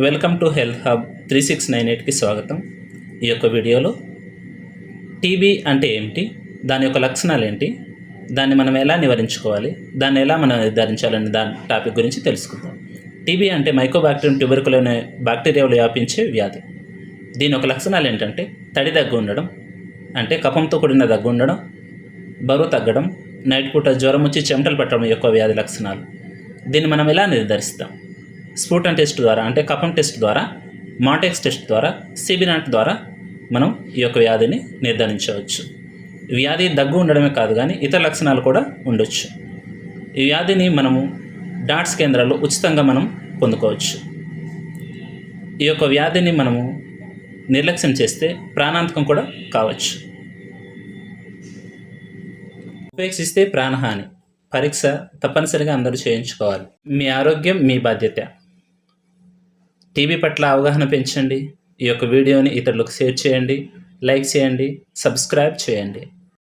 Welcome to health hub 3698కి స్వాగతం. ఈ యొక్క వీడియోలో టీబీ అంటే ఏమిటి, దాని యొక్క లక్షణాలు ఏంటి, దాన్ని మనం ఎలా నివారించుకోవాలి, దాన్ని ఎలా మనం నిర్ధారించాలని దాని టాపిక్ గురించి తెలుసుకుందాం. టీబీ అంటే మైకోబాక్టీరియం ట్యూబెర్కులోస్ అనే బ్యాక్టీరియాలు వ్యాపించే వ్యాధి. దీని యొక్క లక్షణాలు ఏంటంటే తడి దగ్గు ఉండడం, అంటే కఫంతో కూడిన దగ్గు ఉండడం, బరువు తగ్గడం, నైట్ పూట జ్వరం వచ్చి చెమటలు పట్టడం యొక్క వ్యాధి లక్షణాలు. దీన్ని మనం ఎలా నిర్ధారిస్తాం? స్ఫూటన్ టెస్ట్ ద్వారా, అంటే కఫం టెస్ట్ ద్వారా, మాటెక్స్ టెస్ట్ ద్వారా, సిబినాట్ ద్వారా మనం ఈ యొక్క వ్యాధిని నిర్ధారించవచ్చు. వ్యాధి దగ్గు ఉండడమే కాదు కానీ ఇతర లక్షణాలు కూడా ఉండొచ్చు. ఈ వ్యాధిని మనము డాట్స్ కేంద్రాల్లో ఉచితంగా మనం పొందుకోవచ్చు. ఈ యొక్క వ్యాధిని మనము నిర్లక్ష్యం చేస్తే ప్రాణాంతకం కూడా కావచ్చు. ఉపేక్షిస్తే ప్రాణహాని. పరీక్ష తప్పనిసరిగా అందరూ చేయించుకోవాలి. మీ ఆరోగ్యం మీ బాధ్యత. టీబీ పట్ల అవగాహన పెంచండి. ఈ యొక్క వీడియోని ఇతరులకు షేర్ చేయండి, లైక్ చేయండి, సబ్స్క్రైబ్ చేయండి.